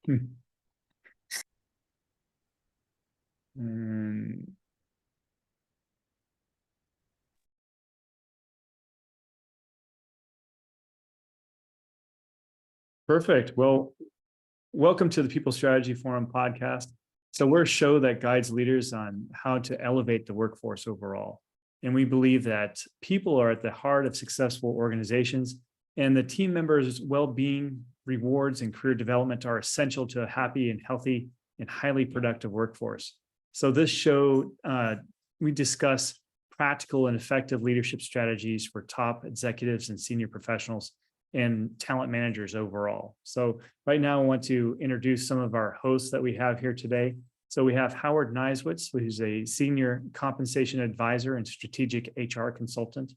Perfect. Well, welcome to the People Strategy Forum podcast. So we're a show that guides leaders on how to elevate the workforce overall. And we believe that people are at the heart of successful organizations, and the team members' well-being, rewards, and career development are essential to a happy and healthy and highly productive workforce. So this show, we discuss practical and effective leadership strategies for top executives and senior professionals and talent managers overall. So right now I want to introduce some of our hosts that we have here today. So we have Howard Niswitz, who's a senior compensation advisor and strategic HR consultant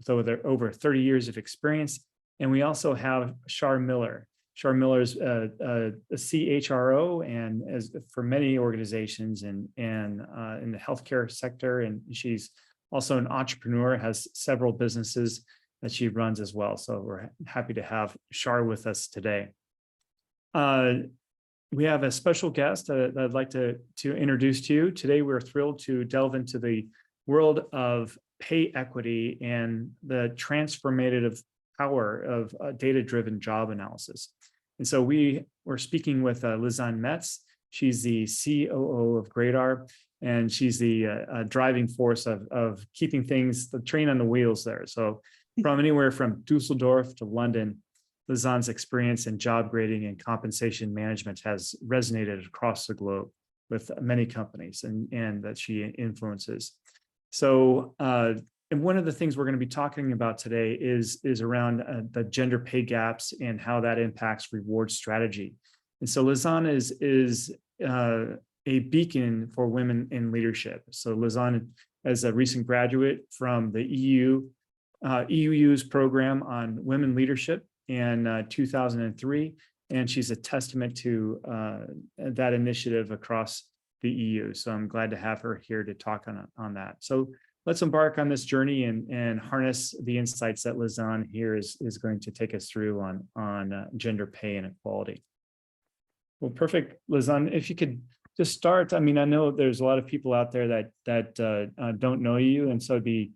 with over 30 years of experience. And we also have Shar Miller. Shar Miller is a CHRO and as for many organizations and in the healthcare sector. And she's also an entrepreneur, has several businesses that she runs as well. So we're happy to have Shar with us today. We have a special guest that I'd like to introduce to you. Today, we're thrilled to delve into the world of pay equity and the transformative power of data-driven job analysis. And so we're speaking with Lisanne Metz. She's the COO of Gradar, and she's the driving force of keeping the train on the wheels there. So from anywhere from Dusseldorf to London, Lisanne's experience in job grading and compensation management has resonated across the globe with many companies and that she influences. So, and one of the things we're going to be talking about today is around the gender pay gaps and how that impacts reward strategy. And so Lisanne is a beacon for women in leadership. So Lisanne, as a recent graduate from the EU's program on women leadership in 2003, and she's a testament to that initiative across the EU. So I'm glad to have her here to talk on that. So let's embark on this journey and harness the insights that Lisanne here is going to take us through on gender pay inequality. Well, perfect, Lisanne. If you could just start. I mean, I know there's a lot of people out there that don't know you, and so it'd be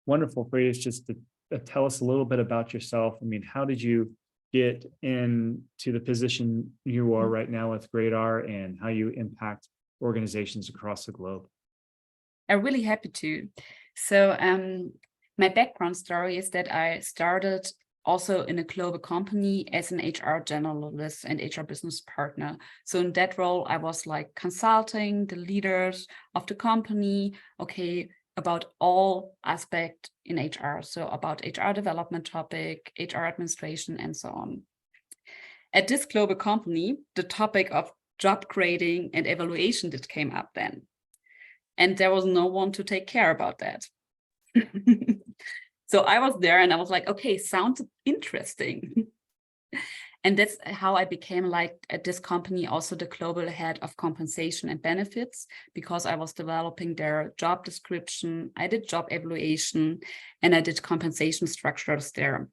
wonderful for you just to tell us a little bit about yourself. I mean, how did you get into the position you are right now with Gradar and how you impact organizations across the globe? I'm really happy to. So my background story is that I started also in a global company as an HR generalist and HR business partner. So in that role, I was like consulting the leaders of the company, okay, about all aspects in HR. So about HR development topic, HR administration, and so on. At this global company, the topic of job grading and evaluation that came up then. And there was no one to take care about that. So I was there and I was like, okay, sounds interesting. And that's how I became, like, at this company, also the global head of compensation and benefits, because I was developing their job description, I did job evaluation, and I did compensation structures there.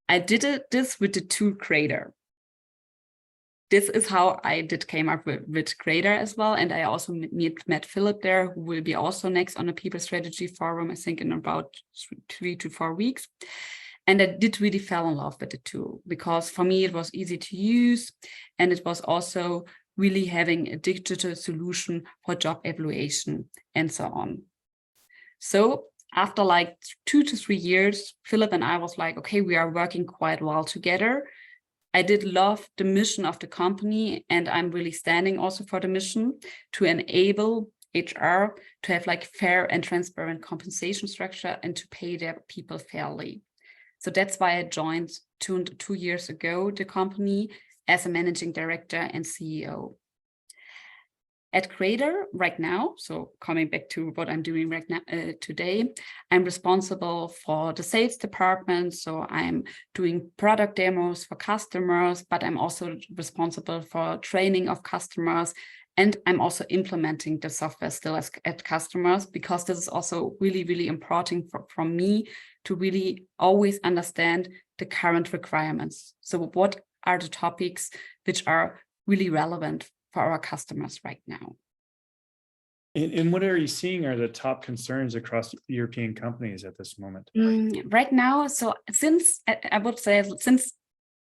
I did this with the tool Gradar. This is how I came up with Gradar as well. And I also met Philip there, who will be also next on the People Strategy Forum, I think in about 3 to 4 weeks. And I did really fall in love with the tool because for me, it was easy to use. And it was also really having a digital solution for job evaluation and so on. So after like 2 to 3 years, Philip and I was like, okay, we are working quite well together. I did love the mission of the company, and I'm really standing also for the mission to enable HR to have like fair and transparent compensation structure and to pay their people fairly. So that's why I joined 2 years ago the company as a managing director and CEO. At Gradar right now, so coming back to what I'm doing right now today, I'm responsible for the sales department. So I'm doing product demos for customers, but I'm also responsible for training of customers. And I'm also implementing the software still at customers, because this is also really, really important for me to really always understand the current requirements. So what are the topics which are really relevant for our customers right now. And what are you seeing are the top concerns across European companies at this moment? Right now, so since I would say since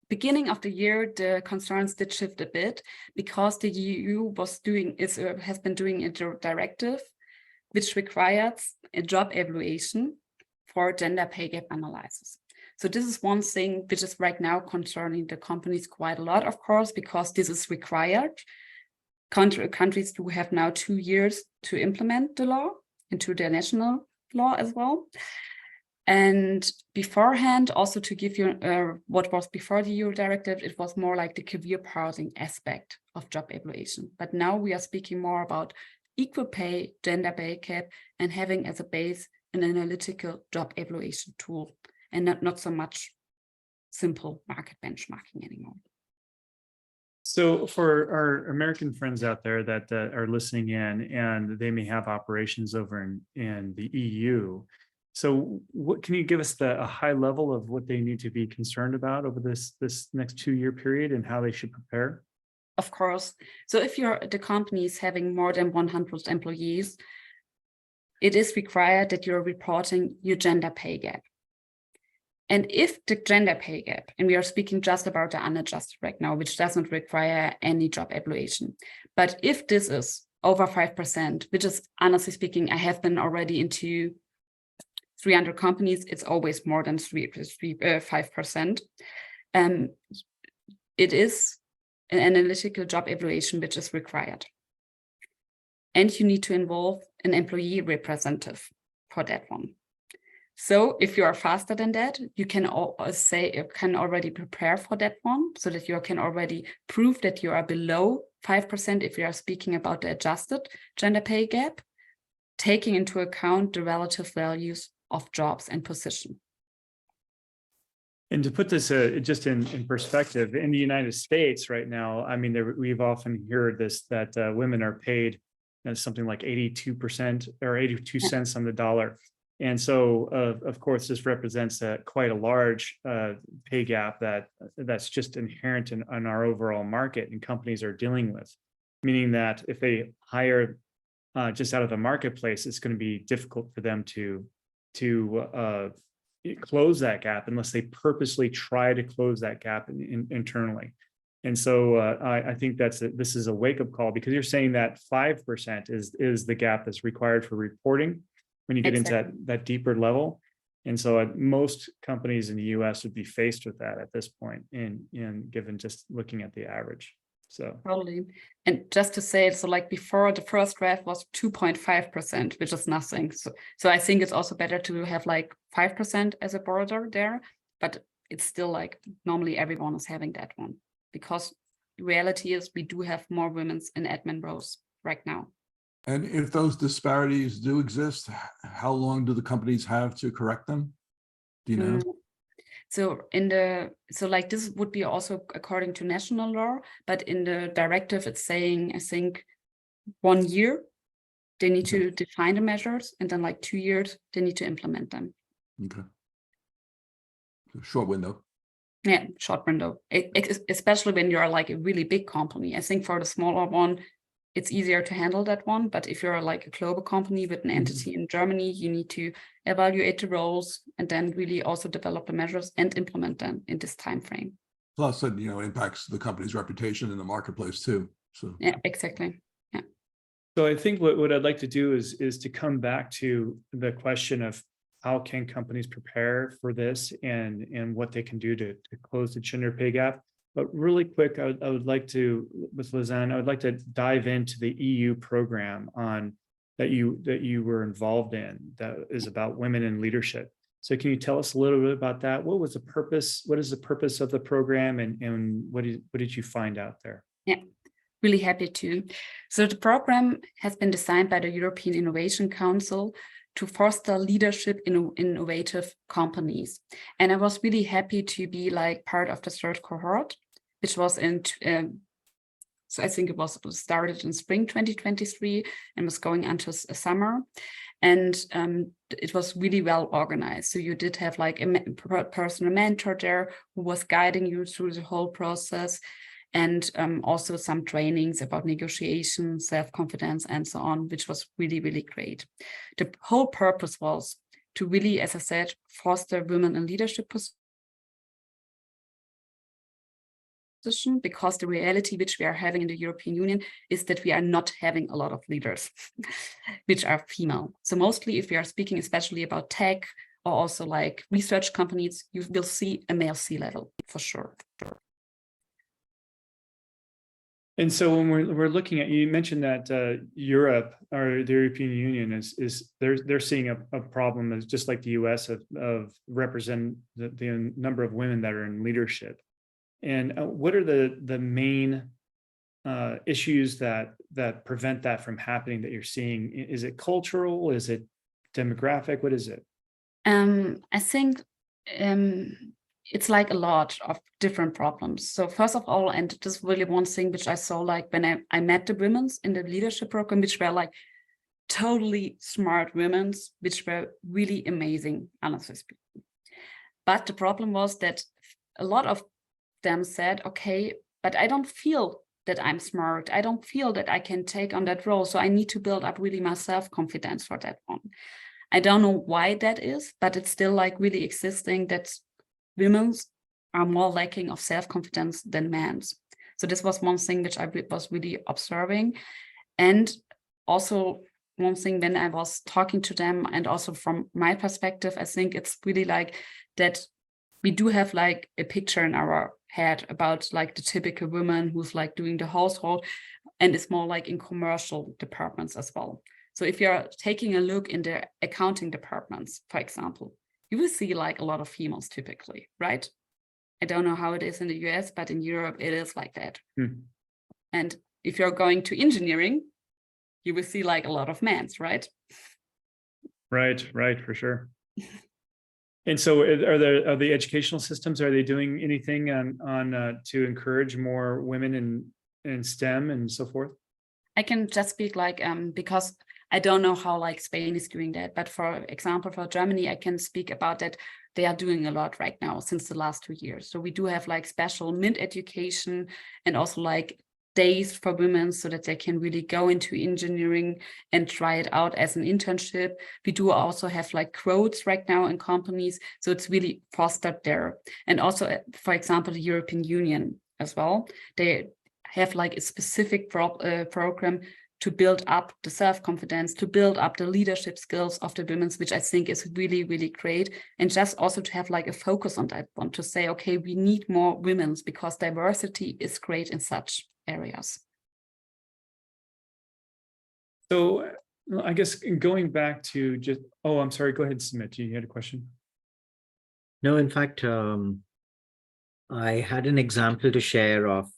beginning of the year, the concerns did shift a bit because the EU has been doing a directive which requires a job evaluation for gender pay gap analysis. So this is one thing which is right now concerning the companies quite a lot, of course, because this is required. Countries do have now 2 years to implement the law into their national law as well. And beforehand, also to give you what was before the EU directive, it was more like the career pathing aspect of job evaluation. But now we are speaking more about equal pay, gender pay gap, and having as a base an analytical job evaluation tool, and not so much simple market benchmarking anymore. So for our American friends out there that are listening in, and they may have operations over in the EU, so what can you give us a high level of what they need to be concerned about over this next 2-year period and how they should prepare? Of course. So if the company is having more than 100 employees, it is required that you're reporting your gender pay gap. And if the gender pay gap, and we are speaking just about the unadjusted right now, which doesn't require any job evaluation, but if this is over 5%, which is honestly speaking, I have been already into 300 companies, it's always more than 5%. It is an analytical job evaluation which is required. And you need to involve an employee representative for that one. So if you are faster than that, you can already prepare for that one so that you can already prove that you are below 5% if you are speaking about the adjusted gender pay gap, taking into account the relative values of jobs and position. And to put this just in perspective, in the United States right now, I mean, we've often heard this, that women are paid something like 82% or 82 cents on the dollar. And so, of course, this represents quite a large pay gap that's just inherent in our overall market and companies are dealing with, meaning that if they hire just out of the marketplace, it's going to be difficult for them to close that gap unless they purposely try to close that gap internally. And so I think this is a wake-up call, because you're saying that 5% is the gap that's required for reporting when you get into that deeper level. And so most companies in the US would be faced with that at this point, and given just looking at the average. So totally. And just to say, so like before, the first draft was 2.5%, which is nothing. So I think it's also better to have like 5% as a border there, but it's still like normally everyone is having that one, because the reality is we do have more women in admin roles right now. And if those disparities do exist, how long do the companies have to correct them? Do you know? So like this would be also according to national law, but in the directive it's saying, I think 1 year they need to define the measures, and then like 2 years they need to implement them. Okay. Short window. Yeah, short window, especially when you're like a really big company. I think for the smaller one, it's easier to handle that one. But if you're like a global company with an entity in Germany, you need to evaluate the roles and then really also develop the measures and implement them in this time frame. Plus, it impacts the company's reputation in the marketplace too. So yeah, exactly. Yeah. So I think what I'd like to do is to come back to the question of how can companies prepare for this and what they can do to close the gender pay gap. But really quick, I would like to, with Lisanne, I would like to dive into the EU program that you were involved in, that is about women in leadership. So can you tell us a little bit about that? What was the purpose? What is the purpose of the program, and what did you find out there? Yeah, really happy to. So the program has been designed by the European Innovation Council to foster leadership in innovative companies. And I was really happy to be like part of the third cohort, which was so I think it was started in spring 2023 and was going until summer. And it was really well organized. So you did have like a personal mentor there who was guiding you through the whole process. and also some trainings about negotiation, self-confidence, and so on, which was really, really great. The whole purpose was to really, as I said, foster women in leadership position, because the reality which we are having in the European Union is that we are not having a lot of leaders which are female. So mostly if we are speaking especially about tech or also like research companies, you will see a male C-level for sure. And so when we're looking at, you mentioned that Europe or the European Union is they're seeing a problem as just like the US of represent the number of women that are in leadership. And what are the main issues that prevent that from happening that you're seeing? Is it cultural? Is it demographic? What is it? I think it's like a lot of different problems. So first of all, and this is really one thing which I saw like when I met the women in the leadership program, which were like totally smart women, which were really amazing, honestly speaking. But the problem was that a lot of them said, okay, but I don't feel that I'm smart. I don't feel that I can take on that role. So I need to build up really my self-confidence for that one. I don't know why that is, but it's still like really existing that women are more lacking of self-confidence than men. So this was one thing which I was really observing. And also one thing when I was talking to them, and also from my perspective, I think it's really like that we do have like a picture in our head about like the typical woman who's like doing the household, and it's more like in commercial departments as well. So if you're taking a look in the accounting departments, for example, you will see like a lot of females typically, right? I don't know how it is in the US, but in Europe, it is like that. And if you're going to engineering, you will see like a lot of men, right? Right, for sure. And so are the educational systems, are they doing anything on to encourage more women in STEM and so forth? I can just speak like, because I don't know how like Spain is doing that, but for example, for Germany, I can speak about that. They are doing a lot right now since the last 2 years. So we do have like special MINT education and also like days for women so that they can really go into engineering and try it out as an internship. We do also have like quotes right now in companies. So it's really fostered there. And also, for example, the European Union as well, they have like a specific program to build up the self-confidence, to build up the leadership skills of the women, which I think is really, really great. And just also to have like a focus on that one, to say, okay, we need more women because diversity is great in such areas. So I guess going back to just, oh, I'm sorry, go ahead, Smith, you had a question? No, in fact, I had an example to share of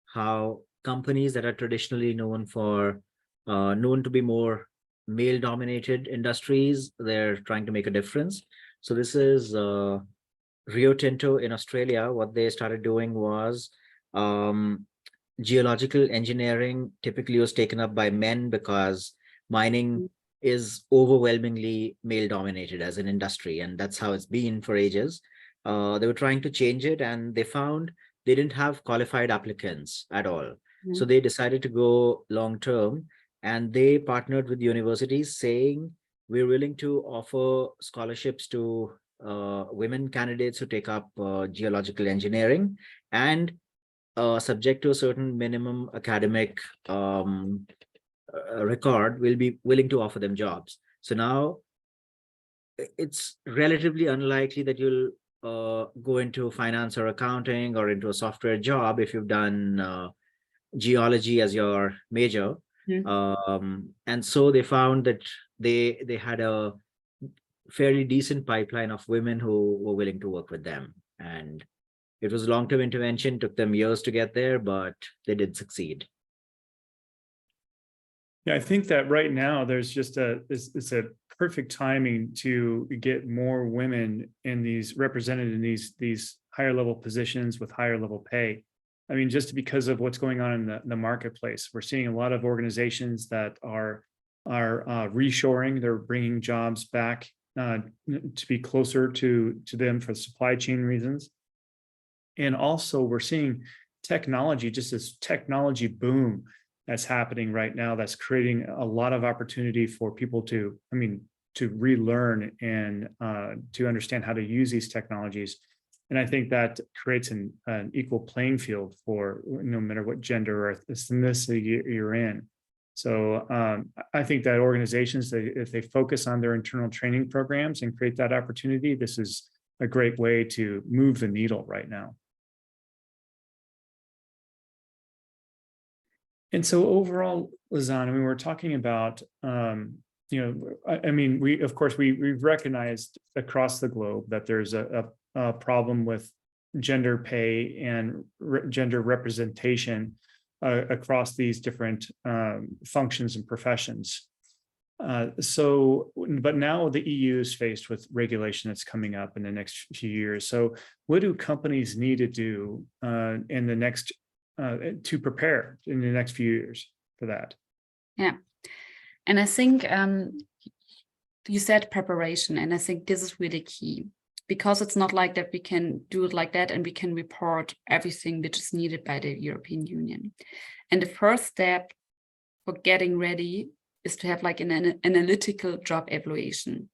how companies that are traditionally known to be more male-dominated industries, they're trying to make a difference. So this is Rio Tinto in Australia. What they started doing was geological engineering typically was taken up by men because mining is overwhelmingly male-dominated as an industry, and that's how it's been for ages. They were trying to change it, and they found they didn't have qualified applicants at all. So they decided to go long-term, and they partnered with universities saying, we're willing to offer scholarships to women candidates who take up geological engineering, and subject to a certain minimum academic record, will be willing to offer them jobs. So now it's relatively unlikely that you'll go into finance or accounting or into a software job if you've done geology as your major. And so they found that they had a fairly decent pipeline of women who were willing to work with them. And it was a long-term intervention, took them years to get there, but they did succeed. Yeah, I think that right now there's just it's a perfect timing to get more women in these represented in these higher level positions with higher level pay. I mean, just because of what's going on in the marketplace, we're seeing a lot of organizations that are reshoring. They're bringing jobs back to be closer to them for supply chain reasons. And also we're seeing technology, just this technology boom that's happening right now, that's creating a lot of opportunity for people to, to relearn and to understand how to use these technologies. And I think that creates an equal playing field for no matter what gender or ethnicity you're in. So I think that organizations, if they focus on their internal training programs and create that opportunity, this is a great way to move the needle right now. And so overall, Lisanne, we're talking about, we've recognized across the globe that there's a problem with gender pay and gender representation across these different functions and professions. But now the EU is faced with regulation that's coming up in the next few years. So what do companies need to do in the next to prepare in the next few years for that? Yeah, and I think you said preparation, and I think this is really key, because it's not like that we can do it like that and we can report everything which is needed by the European Union. And the first step for getting ready is to have like an analytical job evaluation.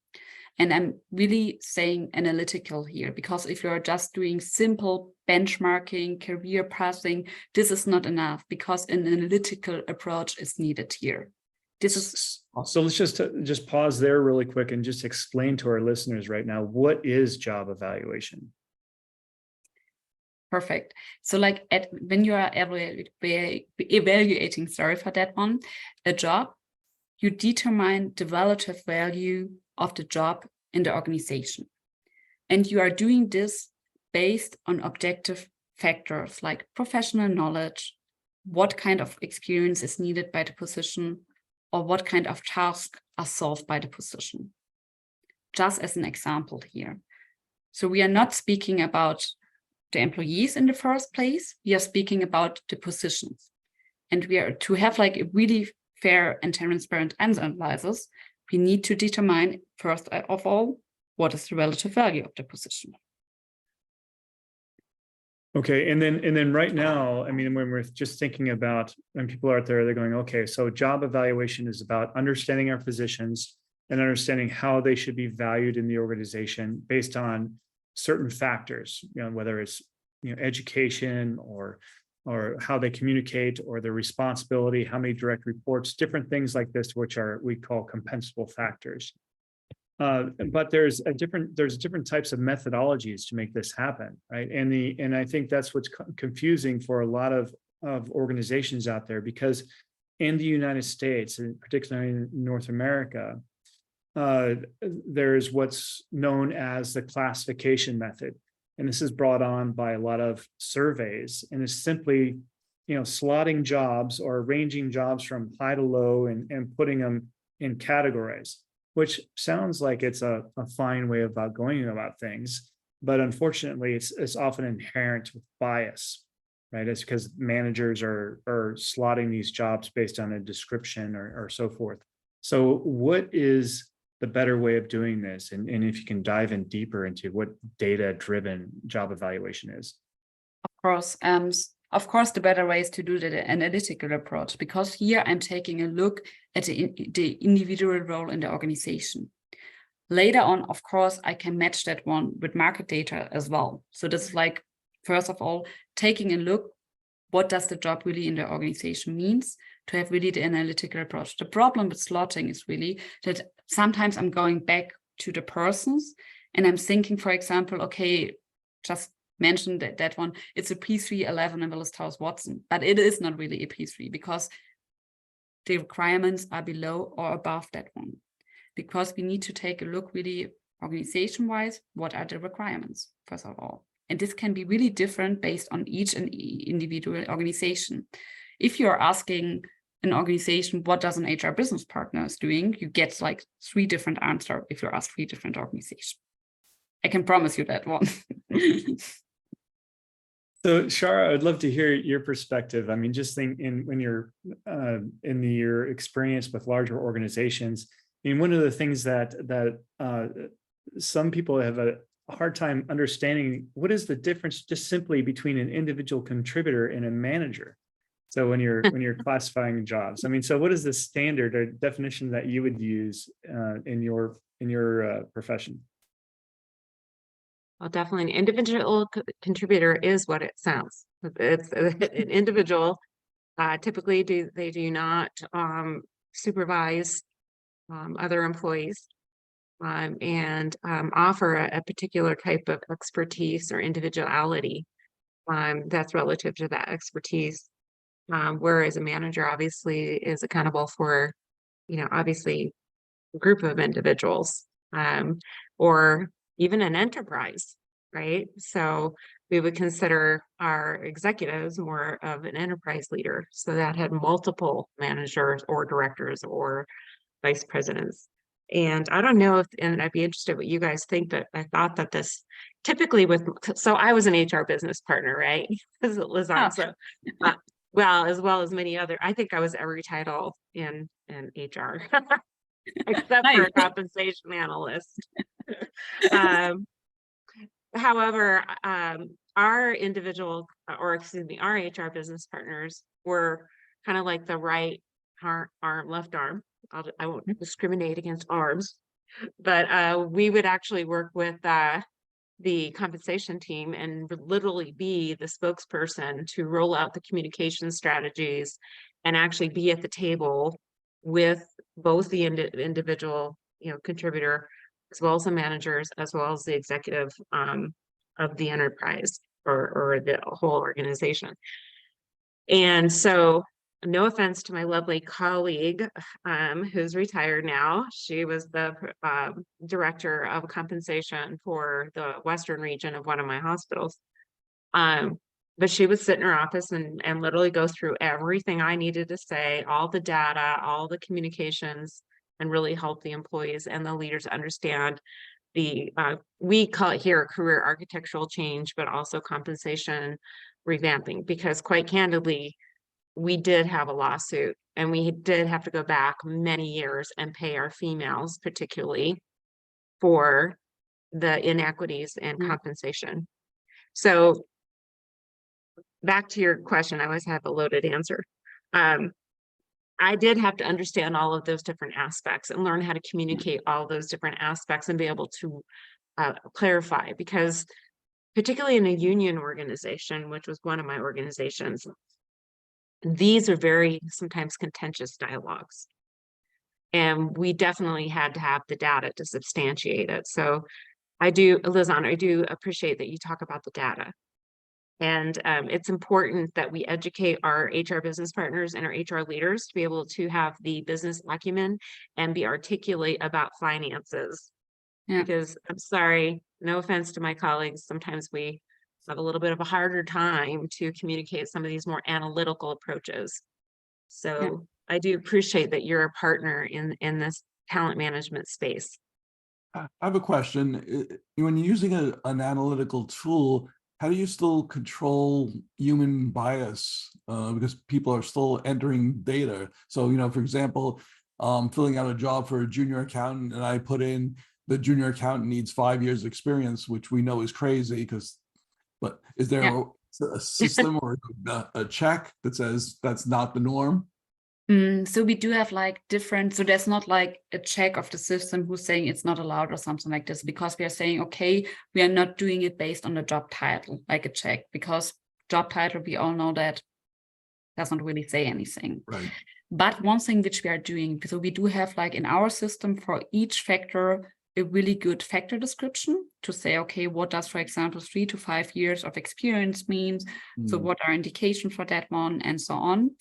And I'm really saying analytical here, because if you're just doing simple benchmarking, career pathing, this is not enough, because an analytical approach is needed here. This is so let's just pause there really quick and just explain to our listeners right now, what is job evaluation? Perfect. So like when you are evaluating, sorry for that one, a job, you determine the relative value of the job in the organization. And you are doing this based on objective factors like professional knowledge, what kind of experience is needed by the position, or what kind of tasks are solved by the position. Just as an example here. So we are not speaking about the employees in the first place, we are speaking about the positions. And we are to have like a really fair and transparent analysis, we need to determine first of all, what is the relative value of the position. Okay, and then right now, when we're just thinking about, when people are out there, they're going, okay, so job evaluation is about understanding our positions and understanding how they should be valued in the organization based on certain factors, whether it's education or how they communicate or their responsibility, how many direct reports, different things like this, which we call compensable factors. But there's different types of methodologies to make this happen, right? And I think that's what's confusing for a lot of organizations out there, because in the United States, and particularly in North America, there's what's known as the classification method. And this is brought on by a lot of surveys, and it's simply, slotting jobs or arranging jobs from high to low and putting them in categories, which sounds like it's a fine way about going about things. But unfortunately, it's often inherent with bias, right? It's because managers are slotting these jobs based on a description or so forth. So what is the better way of doing this? And if you can dive in deeper into what data-driven job evaluation is. Of course, the better way is to do the analytical approach, because here I'm taking a look at the individual role in the organization. Later on, of course, I can match that one with market data as well. So this is like, first of all, taking a look, what does the job really in the organization means, to have really the analytical approach. The problem with slotting is really that sometimes I'm going back to the persons and I'm thinking, for example, okay, just mentioned that one, it's a P3 11 in Willis Towers Watson, but it is not really a P3 because the requirements are below or above that one. Because we need to take a look really organization-wise, what are the requirements, first of all. And this can be really different based on each individual organization. If you're asking an organization, what does an HR business partner is doing, you get like 3 different answers if you ask 3 different organizations. I can promise you that one. So Shara, I'd love to hear your perspective. Just think when you're in your experience with larger organizations, one of the things that some people have a hard time understanding what is the difference just simply between an individual contributor and a manager. So when you're classifying jobs, I mean, so what is the standard or definition that you would use in your profession? Well, definitely an individual contributor is what it sounds. It's an individual. Typically, they do not supervise other employees and offer a particular type of expertise or individuality that's relative to that expertise. Whereas a manager obviously is accountable for, obviously a group of individuals or even an enterprise, right? So we would consider our executives more of an enterprise leader. So that had multiple managers or directors or vice presidents. And I don't know if, and I'd be interested what you guys think, but I thought that this typically so I was an HR business partner, right? Lisanne, so, as well as many other, I think I was every title in HR, except for a compensation analyst. However, our individual, or excuse me, our HR business partners were kind of like the right arm, left arm. I won't discriminate against arms, but we would actually work with the compensation team and would literally be the spokesperson to roll out the communication strategies and actually be at the table with both the individual, contributor, as well as the managers, as well as the executive of the enterprise or the whole organization. And so, no offense to my lovely colleague who's retired now. She was the director of compensation for the Western region of one of my hospitals. But she would sit in her office and literally go through everything I needed to say, all the data, all the communications, and really help the employees and the leaders understand we call it here career architectural change, but also compensation revamping, because quite candidly, we did have a lawsuit and we did have to go back many years and pay our females, particularly for the inequities in compensation. So back to your question, I always have a loaded answer. I did have to understand all of those different aspects and learn how to communicate all those different aspects and be able to clarify, because particularly in a union organization, which was one of my organizations, these are very sometimes contentious dialogues. And we definitely had to have the data to substantiate it. So Lisanne, I do appreciate that you talk about the data. And it's important that we educate our HR business partners and our HR leaders to be able to have the business acumen and be articulate about finances. Yeah. Because I'm sorry, no offense to my colleagues, sometimes we have a little bit of a harder time to communicate some of these more analytical approaches. So yeah. I do appreciate that you're a partner in this talent management space. I have a question. When you're using an analytical tool, how do you still control human bias? Because people are still entering data. So, for example, filling out a job for a junior accountant, and I put in the junior accountant needs 5 years experience, which we know is crazy but is there a system or a check that says that's not the norm? So we do have different, so there's not a check of the system who's saying it's not allowed or something like this, because we are saying, okay, we are not doing it based on the job title, like a check, because job title, we all know that doesn't really say anything. Right. But one thing which we are doing, so we do have in our system for each factor, a really good factor description to say, okay, what does, for example, 3 to 5 years of experience means? So what are indications for that one, and so on.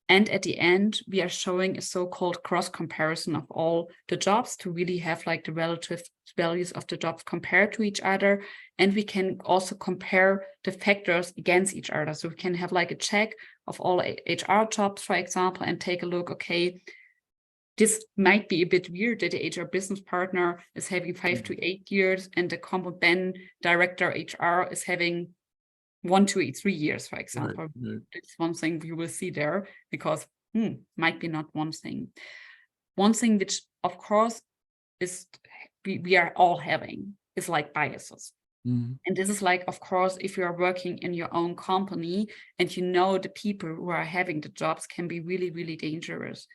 And at the end, we are showing a so-called cross comparison of all the jobs to really have the relative values of the jobs compared to each other. And we can also compare the factors against each other. So we can have a check of all HR jobs, for example, and take a look, okay, this might be a bit weird that the HR business partner is having 5 to 8 years and the comp ben director HR is having 1 to 3 years, for example. Right. It's one thing we will see there, because might be not one thing. One thing which, of course, is we are all having is like biases. Mhm. And this is like, of course, if you are working in your own company and you know the people who are having the jobs can be really, really dangerous.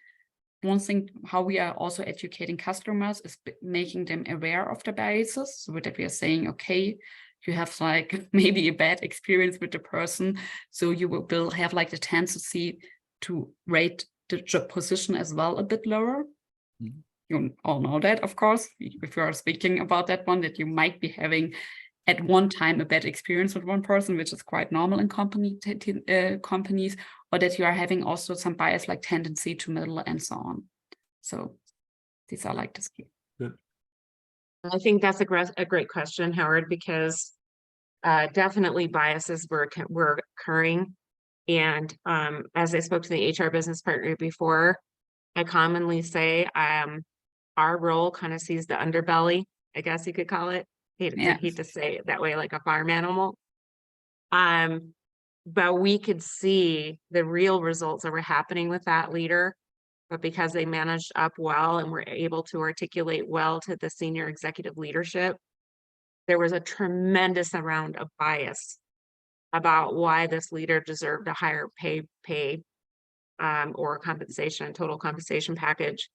One thing, how we are also educating customers is making them aware of the biases. So that we are saying, okay, you have like maybe a bad experience with the person. So you will have like the tendency to rate the job position as well a bit lower. Mhm. You all know that, of course, if you are speaking about that one, that you might be having at one time a bad experience with one person, which is quite normal in companies, or that you are having also some bias like tendency to middle and so on. So these are like the key. Good. I think that's a great question, Howard, because definitely biases were occurring. And as I spoke to the HR business partner before, I commonly say our role kind of sees the underbelly, I guess you could call it. Hate to say it that way, like a farm animal. But we could see the real results that were happening with that leader, but because they managed up well and were able to articulate well to the senior executive leadership, there was a tremendous amount of bias about why this leader deserved a higher pay or compensation, total compensation package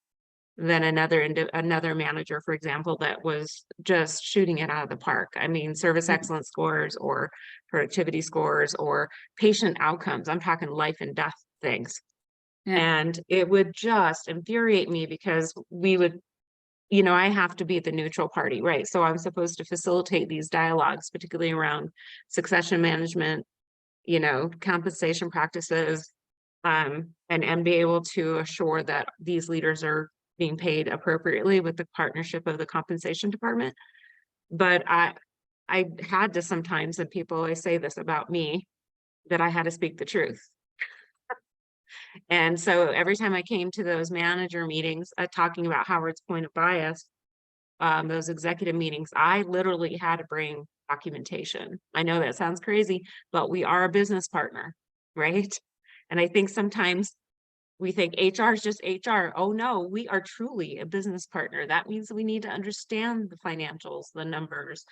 than another manager, for example, that was just shooting it out of the park. I mean, service excellence scores or productivity scores or patient outcomes. I'm talking life and death things. Yeah. And it would just infuriate me because we would, you know, I have to be the neutral party, right? So I'm supposed to facilitate these dialogues, particularly around succession management, you know, compensation practices, and be able to assure that these leaders are being paid appropriately with the partnership of the compensation department. But I had to sometimes, and people always say this about me, that I had to speak the truth. And so every time I came to those manager meetings, talking about Howard's point of bias, those executive meetings, I literally had to bring documentation. I know that sounds crazy, but we are a business partner, right? And I think sometimes we think HR is just HR. Oh no, we are truly a business partner. That means we need to understand the financials, the numbers,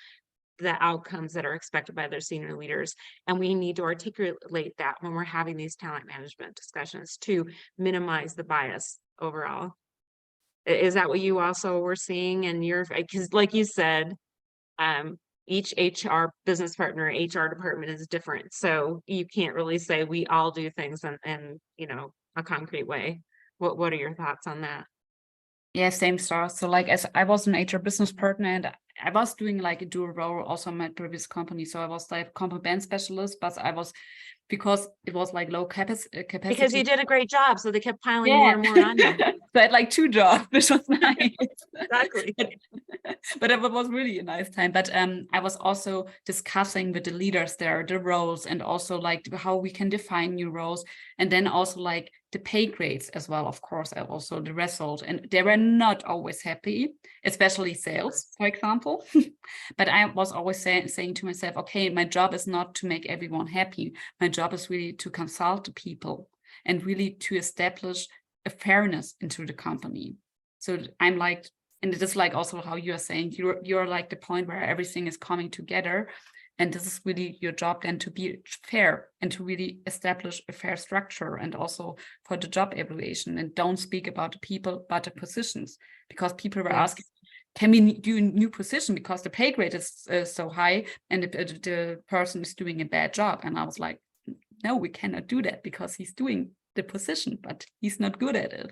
the outcomes that are expected by their senior leaders. And we need to articulate that when we're having these talent management discussions to minimize the bias overall. Is that what you also were seeing in your, because like you said, each HR business partner, HR department is different. So you can't really say we all do things in you know, a concrete way. What are your thoughts on that? Yeah, same stuff. So like as I was an HR business partner and I was doing like a dual role also in my previous company. So I was like comp band specialist, but I was, because it was like low capacity. Because you did a great job. So they kept piling Yeah. more and more on you. So I had like 2 jobs, which was nice. Exactly. But it was really a nice time. But I was also discussing with the leaders there, the roles, and also like how we can define new roles. And then also like the pay grades as well, of course, and also the result. And they were not always happy, especially sales, for example. But I was always saying to myself, okay, my job is not to make everyone happy. My job is really to consult the people and really to establish a fairness into the company. So I'm like, and it is like also how you are saying, you're like the point where everything is coming together. And this is really your job then to be fair and to really establish a fair structure, and also for the job evaluation, and don't speak about the people, but the positions, because people were asking, can we do a new position because the pay grade is so high and the person is doing a bad job? And I was like, no, we cannot do that because he's doing the position, but he's not good at it.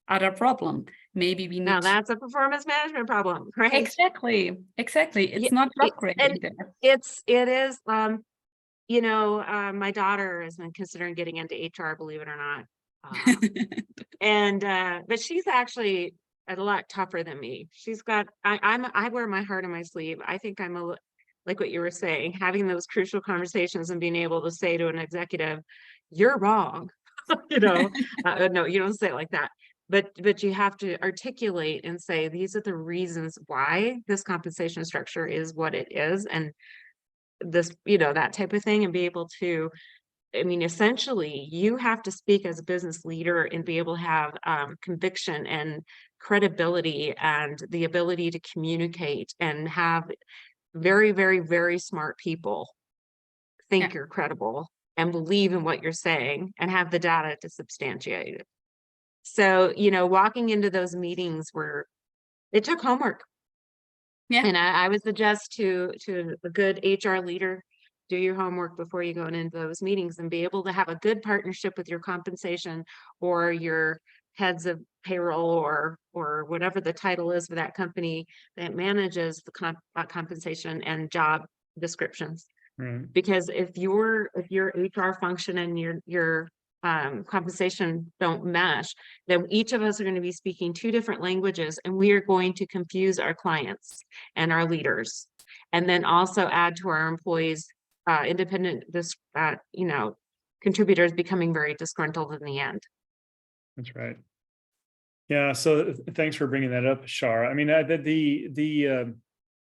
Other problem, maybe we need. Now that's a performance management problem, right? Exactly. It's not upgrading there. It is, you know, my daughter has been considering getting into HR, believe it or not. But she's actually a lot tougher than me. She's got, I wear my heart on my sleeve. I think I'm like what you were saying, having those crucial conversations and being able to say to an executive, you're wrong. You know, no, you don't say it like that. But you have to articulate and say, these are the reasons why this compensation structure is what it is. And this, you know, that type of thing, and be able to I mean, essentially, you have to speak as a business leader and be able to have conviction and credibility and the ability to communicate and have very, very, very smart people think Yeah. you're credible and believe in what you're saying and have the data to substantiate it. So, you know, walking into those meetings where it took homework. Yeah. And I would suggest to a good HR leader, do your homework before you go into those meetings and be able to have a good partnership with your compensation or your heads of payroll or whatever the title is for that company that manages the compensation and job descriptions. Right. Because if your HR function and your compensation don't mesh, then each of us are going to be speaking two different languages, and we are going to confuse our clients and our leaders, and then also add to our employees independent you know, contributors becoming very disgruntled in the end. That's right. Yeah. So thanks for bringing that up, Shar. I mean, I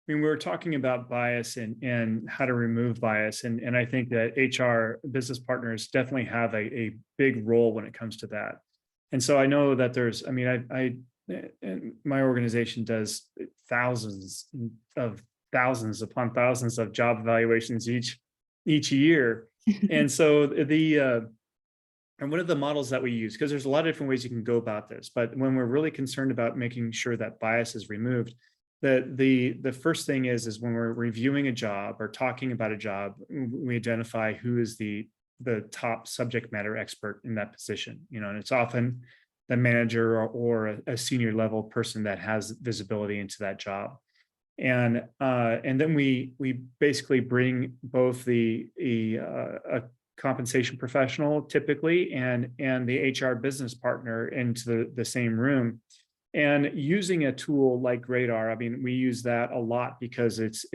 mean, we were talking about bias and how to remove bias. And I think that HR business partners definitely have a big role when it comes to that. And so I know that there's, I mean, and my organization does thousands upon thousands of job evaluations each year. And so and one of the models that we use, because there's a lot of different ways you can go about this, but when we're really concerned about making sure that bias is removed, the first thing is when we're reviewing a job or talking about a job, we identify who is the top subject matter expert in that position, you know, and it's often the manager or a senior level person that has visibility into that job. And then we basically bring both a compensation professional typically and the HR business partner into the same room. And using a tool like Gradar, I mean, we use that a lot because it's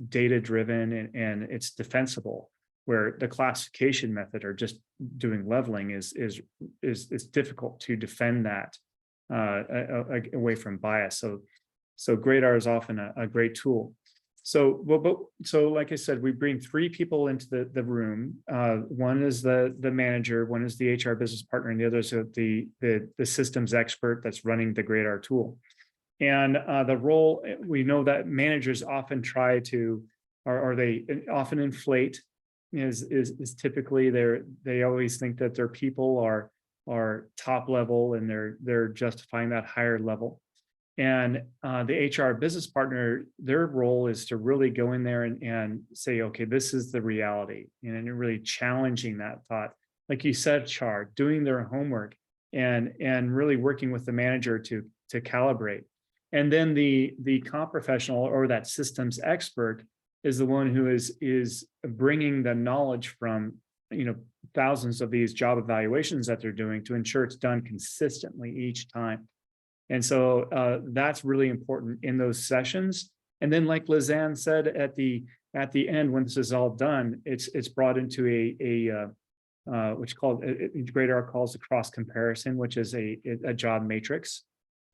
data driven and it's defensible, where the classification method or just doing leveling is difficult to defend that away from bias. So Gradar is often a great tool. So like I said, we bring three people into the room. One is the manager, one is the HR business partner, and the other is the systems expert that's running the Gradar tool. And the role, we know that managers often try to, or they often inflate, is typically they always think that their people are top level and they're justifying that higher level. And the HR business partner, their role is to really go in there and say, okay, this is the reality, and really challenging that thought. Like you said, Char, doing their homework and really working with the manager to calibrate. And then the comp professional or that systems expert is the one who is bringing the knowledge from, you know, thousands of these job evaluations that they're doing to ensure it's done consistently each time. And so that's really important in those sessions. And then, like Lisanne said, at the end, when this is all done, it's brought into which Gradar calls a cross comparison, which is a job matrix.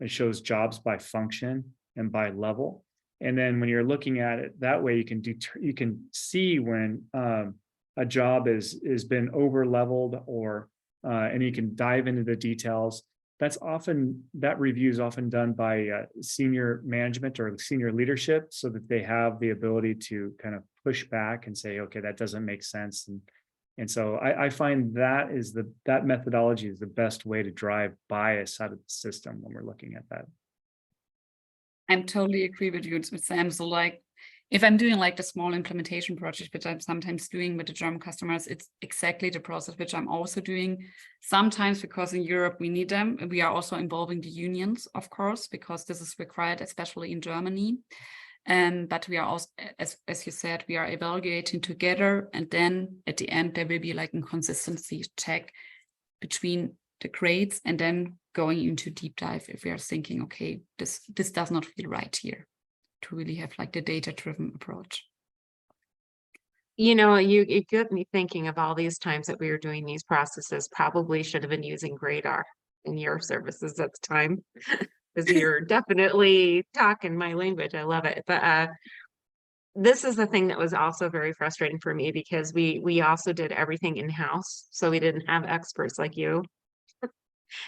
It shows jobs by function and by level. And then when you're looking at it that way, you can see when a job is been over leveled and you can dive into the details. That review is often done by senior management or senior leadership, so that they have the ability to kind of push back and say, okay, that doesn't make sense. And so I find that methodology is the best way to drive bias out of the system when we're looking at that. I'm totally agree with you, with Sam. So like, if I'm doing like the small implementation project, which I'm sometimes doing with the German customers, it's exactly the process which I'm also doing. Sometimes because in Europe we need them. We are also involving the unions, of course, because this is required, especially in Germany. But we are also, as you said, we are evaluating together. And then at the end, there will be like a consistency check between the grades and then going into deep dive if we are thinking, okay, this does not feel right here. To really have like the data-driven approach. You know, it got me thinking of all these times that we were doing these processes. Probably should have been using Gradar in your services at the time, because you're definitely talking my language. I love it. But this is the thing that was also very frustrating for me, because we also did everything in-house. So we didn't have experts like you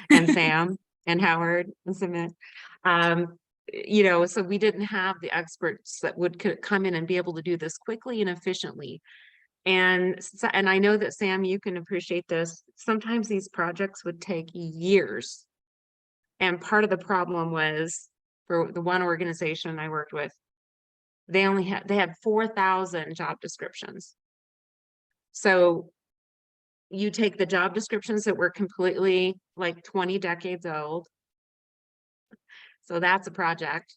and Sam and Howard and Sumit. You know, so we didn't have the experts that could come in and be able to do this quickly and efficiently. And I know that, Sam, you can appreciate this. Sometimes these projects would take years. And part of the problem was, for the one organization I worked with, they had 4,000 job descriptions. So you take the job descriptions that were completely like 20 decades old. So that's a project.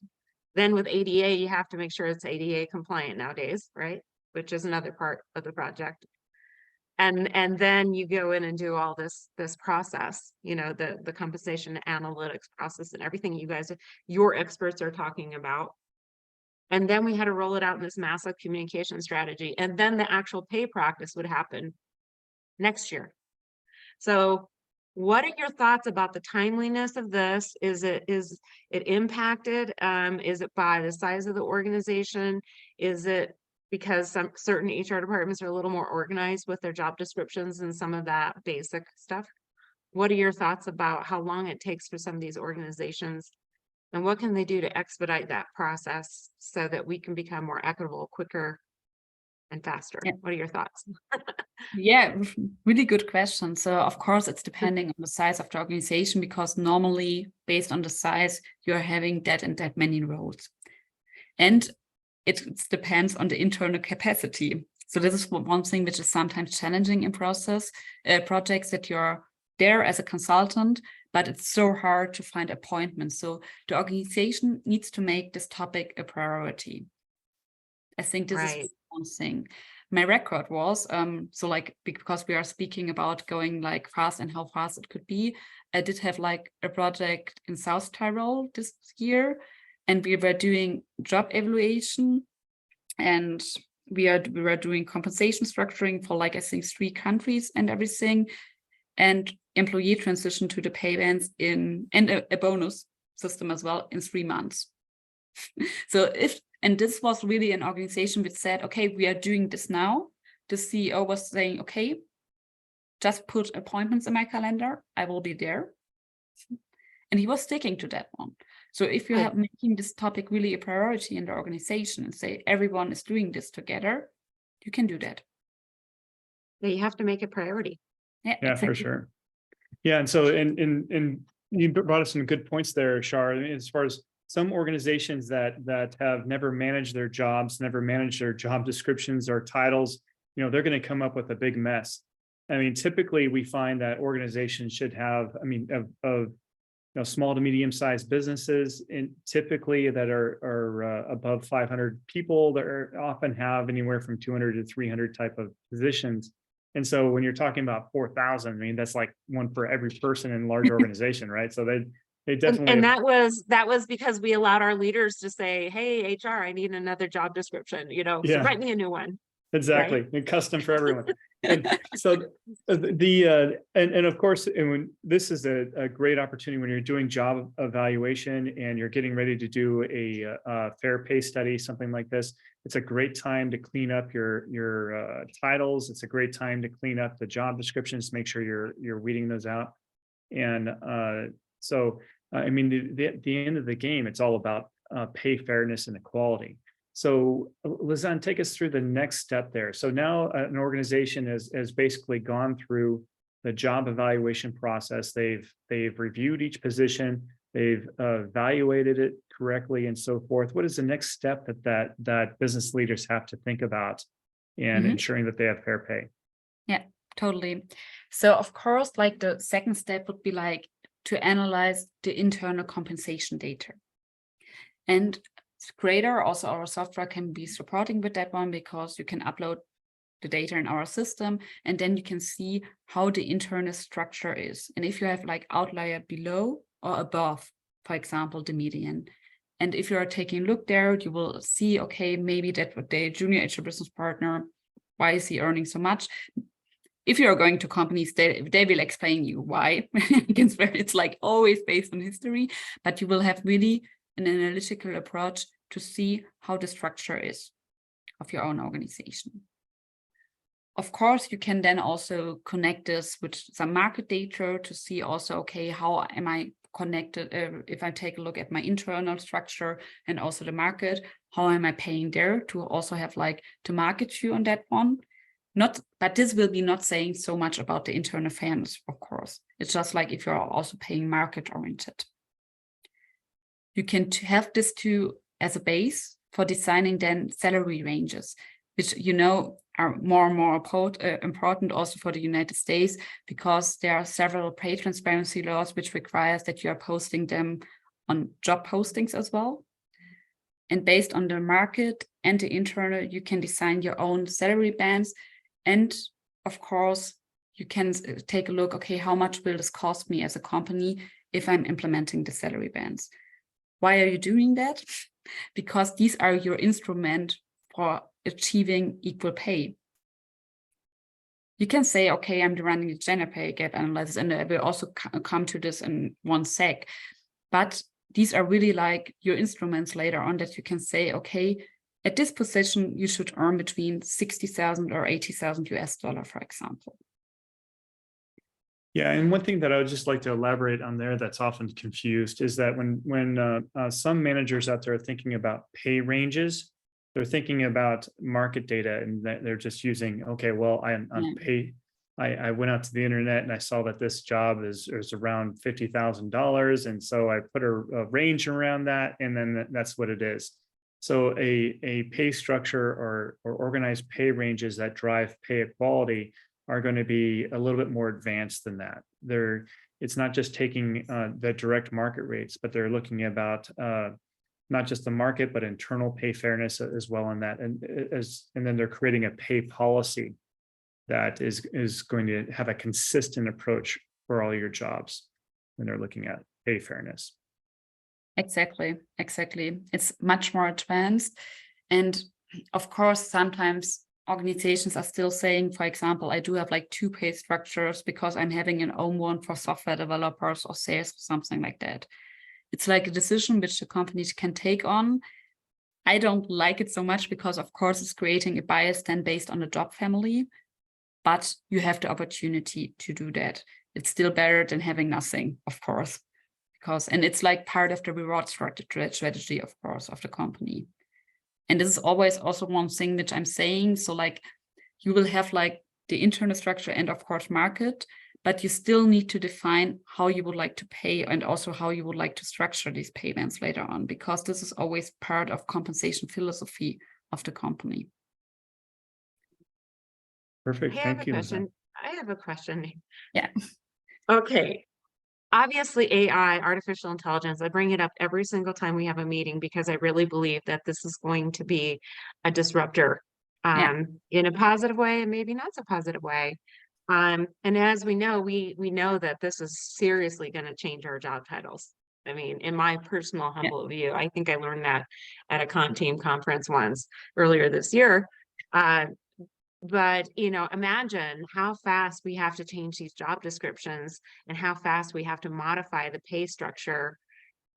Then with ADA, you have to make sure it's ADA compliant nowadays, right? Which is another part of the project. And then you go in and do all this process, you know, the compensation analytics process and everything you guys, your experts are talking about. And then we had to roll it out in this massive communication strategy. And then the actual pay practice would happen next year. So what are your thoughts about the timeliness of this? Is it impacted? Is it by the size of the organization? Is it because some certain HR departments are a little more organized with their job descriptions and some of that basic stuff? What are your thoughts about how long it takes for some of these organizations, and what can they do to expedite that process so that we can become more equitable, quicker, and faster? Yeah. What are your thoughts? Yeah, really good question. So of course, it's depending on the size of the organization, because normally based on the size, you're having that and that many roles. And it depends on the internal capacity. So this is one thing which is sometimes challenging in projects, that you're there as a consultant, but it's so hard to find appointments. So the organization needs to make this topic a priority. I think this is one thing. My record was, so like, because we are speaking about going like fast and how fast it could be, I did have like a project in South Tyrol this year, and we were doing job evaluation, and we were doing compensation structuring for like, I think 3 countries and everything, and employee transition to the pay bands and a bonus system as well in 3 months. And this was really an organization which said, okay, we are doing this now. The CEO was saying, okay, just put appointments in my calendar, I will be there. And he was sticking to that one. So if you have making this topic really a priority in the organization and say everyone is doing this together, you can do that. Yeah, you have to make it priority. Yeah, exactly. for sure. Yeah, and so and you brought up some good points there, Shar. I mean, as far as some organizations that have never managed their jobs, never managed their job descriptions or titles, you know, they're going to come up with a big mess. I mean, typically we find that organizations should have, I mean, of you know, small to medium sized businesses, and typically that are above 500 people, that often have anywhere from 200 to 300 type of positions. And so when you're talking about 4,000, I mean, that's like one for every person in a large organization, right? So they definitely. And that was because we allowed our leaders to say, hey, HR, I need another job description, you know, so write me a new one. Exactly, right? and custom for everyone. And so and of course, and when this is a great opportunity when you're doing job evaluation and you're getting ready to do a fair pay study, something like this, it's a great time to clean up your titles. It's a great time to clean up the job descriptions, make sure you're weeding those out. And I mean, the end of the game, it's all about pay fairness and equality. So Lisanne, take us through the next step there. So now an organization has basically gone through the job evaluation process. They've reviewed each position, they've evaluated it correctly and so forth. What is the next step that business leaders have to think about in ensuring that they have fair pay? Yeah, totally. So of course, like the second step would be like to analyze the internal compensation data. And Gradar, also our software, can be supporting with that one, because you can upload the data in our system and then you can see how the internal structure is. And if you have like outlier below or above, for example, the median. And if you are taking a look there, you will see, okay, maybe that with the junior HR business partner, why is he earning so much? If you're going to companies, they will explain you why. It's like always based on history, but you will have really an analytical approach to see how the structure is. of your own organization. Of course, you can then also connect this with some market data to see also, okay, how am I connected? If I take a look at my internal structure and also the market, how am I paying there to also have like to market you on that one? But this will be not saying so much about the internal fairness, of course. It's just like if you're also paying market oriented. You can have this too as a base for designing then salary ranges, which are more and more important also for the United States, because there are several pay transparency laws which requires that you are posting them on job postings as well. And based on the market and the internal, you can design your own salary bands. And of course, you can take a look, okay, how much will this cost me as a company if I'm implementing the salary bands? Why are you doing that? Because these are your instrument for achieving equal pay. You can say, okay, I'm running a gender pay gap analysis, and I will also come to this in one sec. But these are really like your instruments later on that you can say, okay, at this position, you should earn between 60,000 or 80,000 US dollar, for example. Yeah, and one thing that I would just like to elaborate on there that's often confused is that when some managers out there are thinking about pay ranges, they're thinking about market data, and that they're just using, okay, well, I went out to the internet and I saw that this job is around $50,000, and so I put a range around that, and then that's what it is. So a pay structure or organized pay ranges that drive pay equality are going to be a little bit more advanced than that. It's not just taking the direct market rates, but they're looking about not just the market, but internal pay fairness as well in that. And then they're creating a pay policy that is going to have a consistent approach for all your jobs when they're looking at pay fairness. Exactly. It's much more advanced. And of course, sometimes organizations are still saying, for example, I do have like 2 pay structures because I'm having an own one for software developers or sales or something like that. It's like a decision which the companies can take on. I don't like it so much because, of course, it's creating a bias then based on the job family, but you have the opportunity to do that. It's still better than having nothing, of course, and it's like part of the reward strategy, of course, of the company. And this is always also one thing which I'm saying. So like you will have like the internal structure and of course market, but you still need to define how you would like to pay and also how you would like to structure these payments later on, because this is always part of compensation philosophy of the company. Perfect. Thank you. I have a question. Yeah. Okay. Obviously, AI, artificial intelligence, I bring it up every single time we have a meeting because I really believe that this is going to be a disruptor in a positive way and maybe not so positive way. And as we know that this is seriously going to change our job titles. I mean, in my personal humble view, I think I learned that at a CompTeam conference once earlier this year. But, imagine how fast we have to change these job descriptions and how fast we have to modify the pay structure,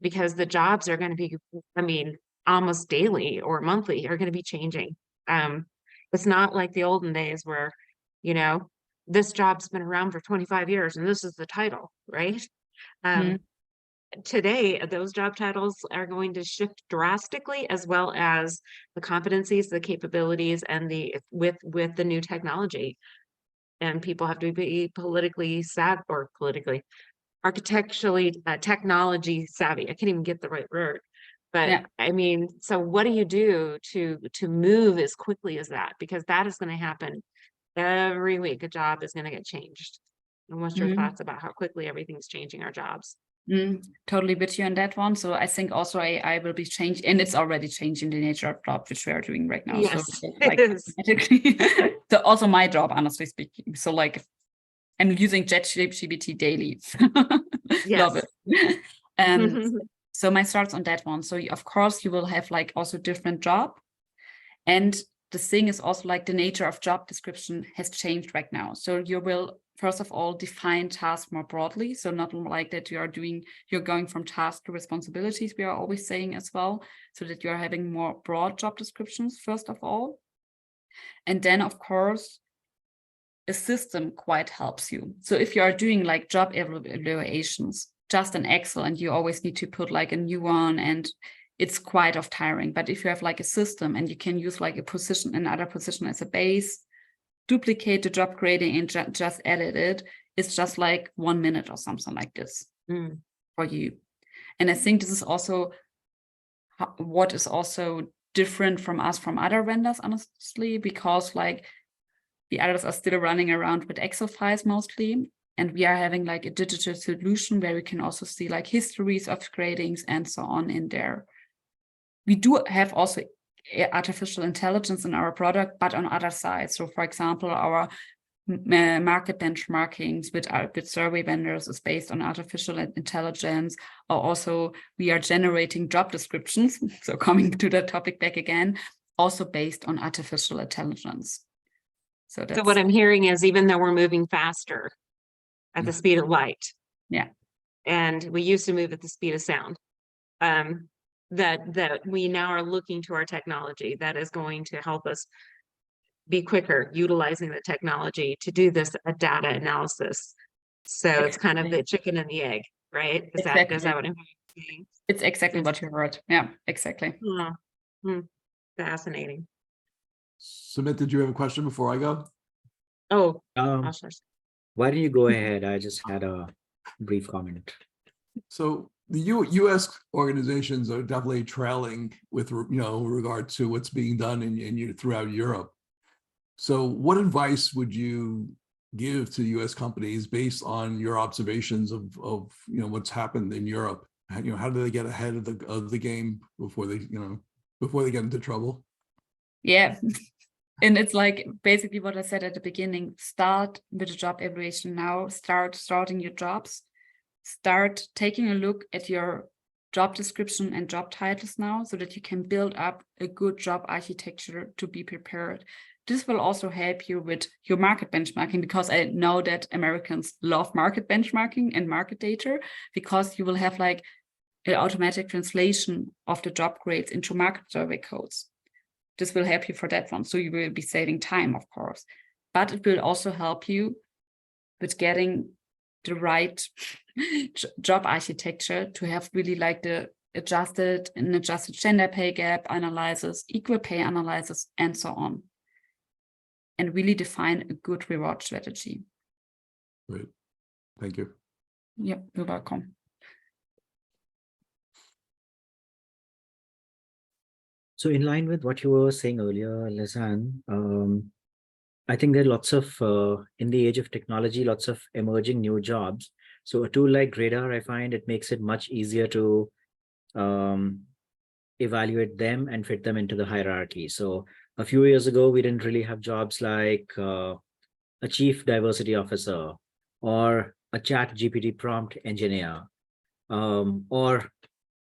because the jobs are going to be, almost daily or monthly are going to be changing. It's not like the olden days where, this job's been around for 25 years and this is the title, right? Today, those job titles are going to shift drastically, as well as the competencies, the capabilities, and with the new technology. And people have to be architecturally technology savvy. I can't even get the right word. But so what do you do to move as quickly as that? Because that is going to happen every week. A job is going to get changed. And what's your thoughts about how quickly everything's changing our jobs? Totally with you on that one. So I think also AI will be changed, and it's already changing the nature of job which we are doing right now. Yes, so like, it is. So also my job, honestly speaking. So like I'm using ChatGPT daily. Love it. So my thoughts on that one. So of course you will have like also different job, and the thing is also like the nature of job description has changed right now. So you will first of all define tasks more broadly. So not like that you're going from task to responsibilities, we are always saying as well, so that you're having more broad job descriptions first of all. And then, of course, a system quite helps you. So if you are doing like job evaluations, just in Excel, and you always need to put like a new one, and it's quite tiring. But if you have like a system and you can use like a position, another position as a base, duplicate the job grading and just edit it, it's just like 1 minute or something like this for you. And I think this is also what is also different from us from other vendors, honestly, because like the others are still running around with Excel files mostly, and we are having like a digital solution where we can also see like histories of gradings and so on in there. We do have also artificial intelligence in our product, but on other sides. So for example, our market benchmarkings with survey vendors is based on artificial intelligence, or also we are generating job descriptions. So coming to the topic back again, also based on artificial intelligence. So what I'm hearing is, even though we're moving faster at the speed of light, and we used to move at the speed of sound, that we now are looking to our technology that is going to help us be quicker, utilizing the technology to do this data analysis. So it's kind of the chicken and the egg, right? Is that what I'm saying? It's exactly what you heard. Yeah, exactly. Fascinating. Sumit, did you have a question before I go? Oh, why don't you go ahead? I just had a brief comment. So the U.S. organizations are definitely trailing with regard to what's being done in throughout Europe. So what advice would you give to U.S. companies based on your observations of what's happened in Europe? How do they get ahead of the game before they get into trouble? Yeah. And it's like basically what I said at the beginning: start with a job evaluation now, starting your jobs, start taking a look at your job description and job titles now, so that you can build up a good job architecture to be prepared. This will also help you with your market benchmarking, because I know that Americans love market benchmarking and market data, because you will have like an automatic translation of the job grades into market survey codes. This will help you for that one. So you will be saving time, of course, but it will also help you with getting the right job architecture to have really like the adjusted gender pay gap analysis, equal pay analysis, and so on. And really define a good reward strategy. Great. Thank you. Yep, you're welcome. So in line with what you were saying earlier, Lisanne, I think there are lots of, in the age of technology, lots of emerging new jobs. So a tool like Gradar, I find it makes it much easier to evaluate them and fit them into the hierarchy. So a few years ago, we didn't really have jobs like a chief diversity officer or a chat GPT prompt engineer or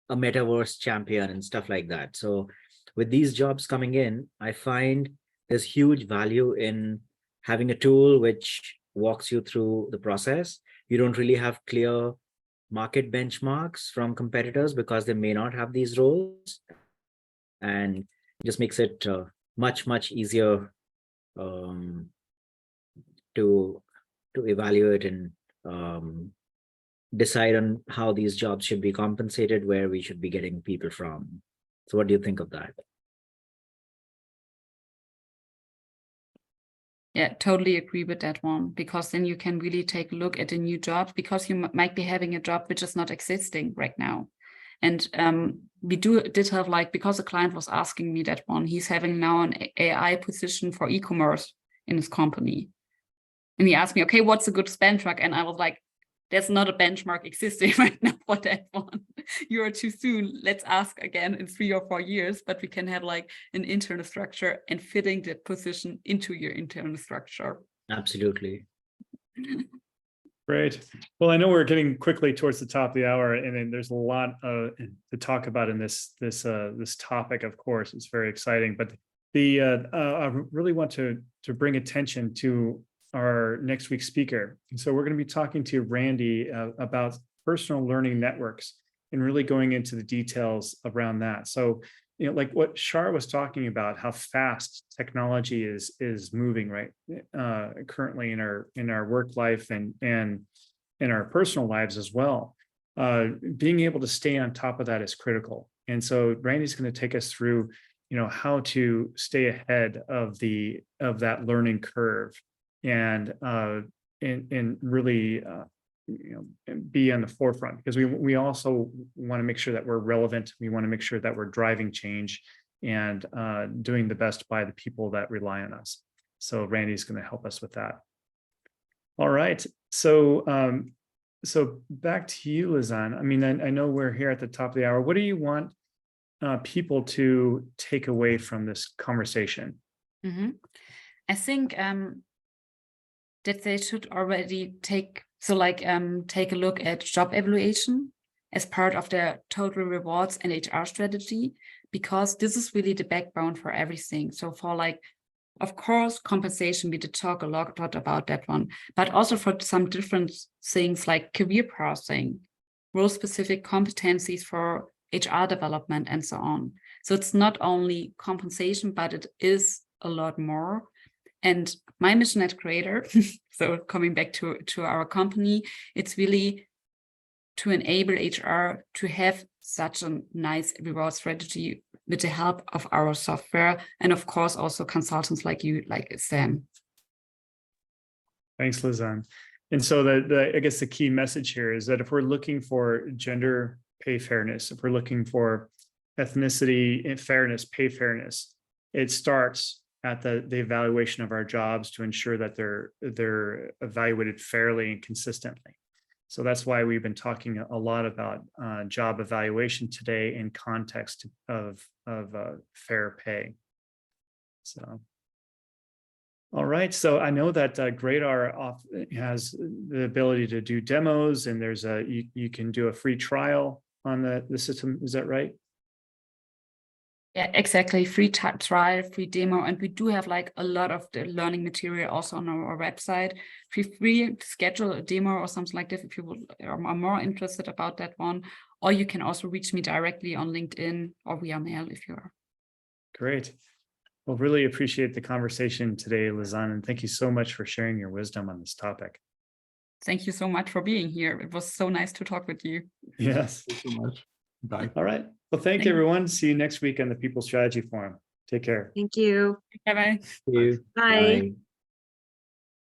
a metaverse champion and stuff like that. So with these jobs coming in, I find there's huge value in having a tool which walks you through the process. You don't really have clear market benchmarks from competitors because they may not have these roles, and it just makes it much easier to evaluate and decide on how these jobs should be compensated, where we should be getting people from. So what do you think of that? Yeah, totally agree with that one, because then you can really take a look at the new jobs, because you might be having a job which is not existing right now. And we did have like, because a client was asking me that one, he's having now an AI position for e-commerce in his company. And he asked me, okay, what's a good benchmark? And I was like, there's not a benchmark existing right now for that one. You are too soon. Let's ask again in 3 or 4 years, but we can have like an internal structure and fitting the position into your internal structure. Absolutely. Great. Well, I know we're getting quickly towards the top of the hour, and then there's a lot to talk about in this topic. Of course, it's very exciting. But I really want to bring attention to our next week's speaker. And so we're going to be talking to Randy about personal learning networks and really going into the details around that. So like what Shar was talking about, how fast technology is moving right currently in our work life and in our personal lives as well. Being able to stay on top of that is critical. And so Randy's going to take us through, how to stay ahead of that learning curve and really be on the forefront, because we also want to make sure that we're relevant. We want to make sure that we're driving change and doing the best by the people that rely on us. So Randy's going to help us with that. All right. So back to you, Lisanne. I mean, I know we're here at the top of the hour. What do you want people to take away from this conversation? I think that they should already take a look at job evaluation as part of their total rewards and HR strategy, because this is really the backbone for everything. So for of course, compensation, we did talk a lot about that one, but also for some different things like career pathing, role-specific competencies for HR development, and so on. So it's not only compensation, but it is a lot more. And my mission at Gradar, so coming back to our company, it's really to enable HR to have such a nice reward strategy with the help of our software, and of course also consultants like you, like Sam. Thanks, Lisanne. And so I guess the key message here is that if we're looking for gender pay fairness, if we're looking for ethnicity and fairness, pay fairness, it starts at the evaluation of our jobs to ensure that they're evaluated fairly and consistently. So that's why we've been talking a lot about job evaluation today in context of fair pay. So, all right. So I know that Gradar has the ability to do demos, and there's you can do a free trial on the system. Is that right? Yeah, exactly. Free trial, free demo. And we do have a lot of the learning material also on our website. Feel free to schedule a demo or something like this if you are more interested about that one. Or you can also reach me directly on LinkedIn or via mail if you are. Great. Well, really appreciate the conversation today, Lisanne, and thank you so much for sharing your wisdom on this topic. Thank you so much for being here. It was so nice to talk with you. Yes. Thanks so much. Bye. All right. Well, thank you, everyone. See you next week on the People Strategy Forum. Take care. Thank you. Bye-bye. Thank you. Bye. Bye.